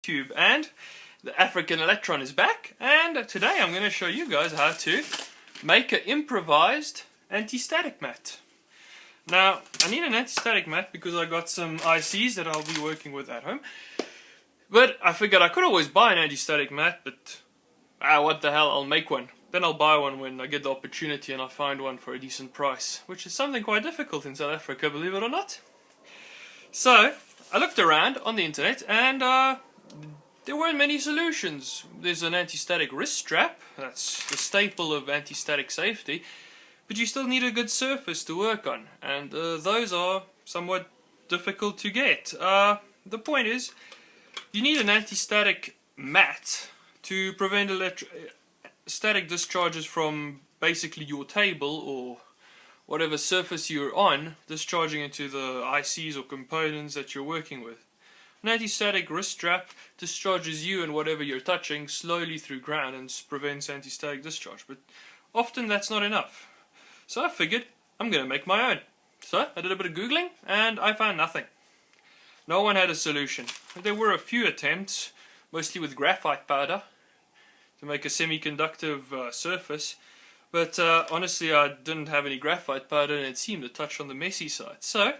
YouTube, and the African Electron is back, and today I'm going to show you guys how to make an improvised anti-static mat. Now, I need an anti-static mat because I got some ICs that I'll be working with at home, but I figured I could always buy an anti-static mat, but what the hell, I'll make one. Then I'll buy one when I get the opportunity and I find one for a decent price, which is something quite difficult in South Africa, believe it or not. So, I looked around on the internet and there weren't many solutions. There's an anti-static wrist strap, that's the staple of anti-static safety, but you still need a good surface to work on, and those are somewhat difficult to get. The point is, you need an anti-static mat to prevent static discharges from basically your table or whatever surface you're on discharging into the ICs or components that you're working with. An anti-static wrist strap discharges you and whatever you're touching slowly through ground and prevents anti-static discharge, but often that's not enough. So I figured I'm going to make my own. So I did a bit of googling and I found nothing. No one had a solution. There were a few attempts, mostly with graphite powder, to make a semi-conductive surface, but honestly I didn't have any graphite powder and it seemed to touch on the messy side. So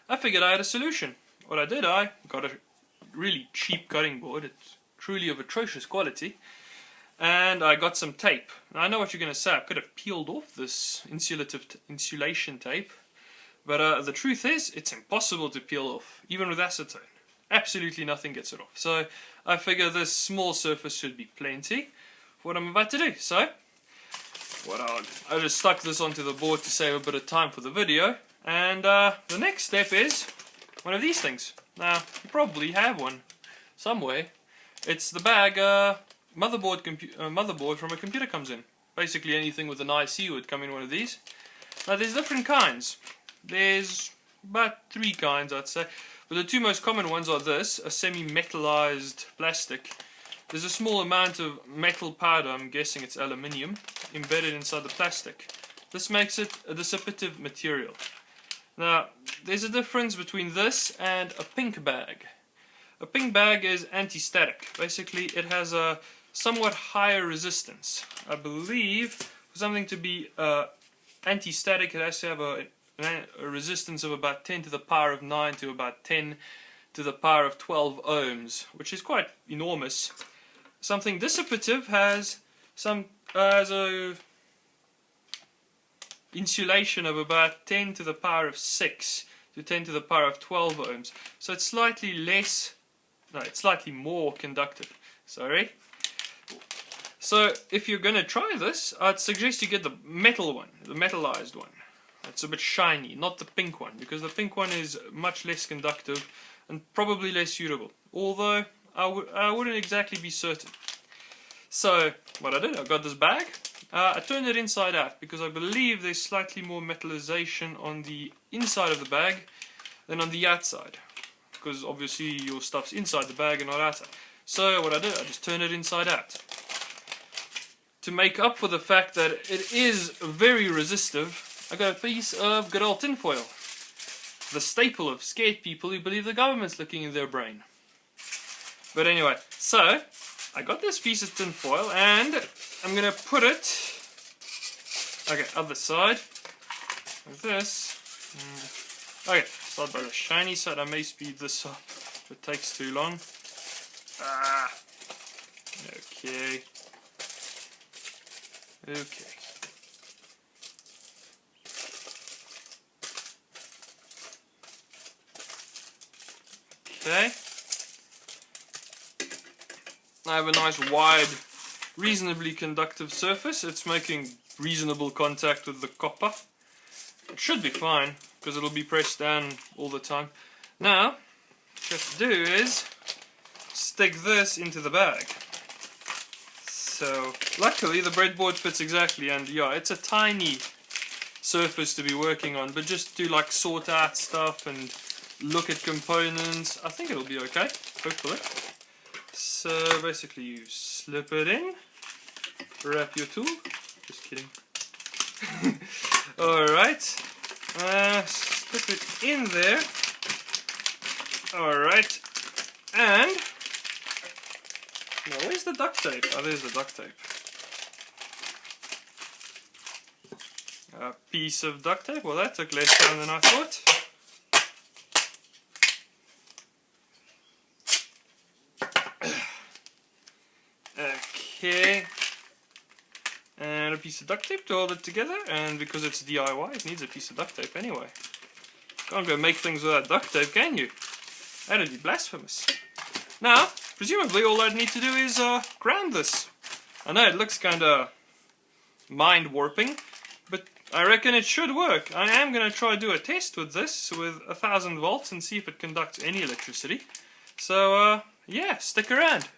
I figured I had a solution. What I did, I got a really cheap cutting board, it's truly of atrocious quality, and I got some tape. Now I know what you're going to say, I could have peeled off this insulation tape, but the truth is, it's impossible to peel off, even with acetone. Absolutely nothing gets it off. So I figure this small surface should be plenty for what I'm about to do. So I just stuck this onto the board to save a bit of time for the video, and the next step is one of these things. Now you probably have one somewhere. It's the bag motherboard from a computer comes in. Basically anything with an IC would come in one of these. Now there's different kinds. There's about 3 kinds, I'd say. But the 2 most common ones are this, a semi-metallized plastic. There's a small amount of metal powder, I'm guessing it's aluminium, embedded inside the plastic. This makes it a dissipative material. Now, there's a difference between this and a pink bag. A pink bag is anti-static. Basically, it has a somewhat higher resistance. I believe for something to be anti-static, it has to have a resistance of about 10 to the power of 9 to about 10 to the power of 12 ohms, which is quite enormous. Something dissipative has a insulation of about 10 to the power of 6 to 10 to the power of 12 ohms. So it's slightly more conductive. Sorry. So if you're going to try this, I'd suggest you get the metal one, the metallized one. It's a bit shiny, not the pink one, because the pink one is much less conductive and probably less suitable. Although I wouldn't exactly be certain. So what I did, I got this bag. I turned it inside out because I believe there's slightly more metallization on the inside of the bag than on the outside, because obviously your stuff's inside the bag and not outside. So what I did, I just turned it inside out. To make up for the fact that it is very resistive, I got a piece of good old tinfoil. The staple of scared people who believe the government's looking in their brain. But anyway, so I got this piece of tinfoil and I'm going to put it, okay, other side, like this. Okay, start by the shiny side. I may speed this up if it takes too long. Okay. Okay. Okay. I have a nice wide, reasonably conductive surface. It's making reasonable contact with the copper. It should be fine because it'll be pressed down all the time. Now, what you have to do is stick this into the bag. So, luckily the breadboard fits exactly, and yeah, it's a tiny surface to be working on, but just to like sort out stuff and look at components, I think it'll be okay, hopefully. So basically you slip it in, wrap your tool, just kidding. Alright, slip it in there, alright, and Now, where's the duct tape? Oh, there's the duct tape. A piece of duct tape. Well, that took less time than I thought. Okay. And a piece of duct tape to hold it together. And because it's DIY, it needs a piece of duct tape anyway. Can't go make things without duct tape, can you? That'd be blasphemous. Now, presumably all I'd need to do is ground this. I know it looks kinda mind-warping, but I reckon it should work. I am going to try to do a test with this with 1000 volts and see if it conducts any electricity. So, yeah, stick around.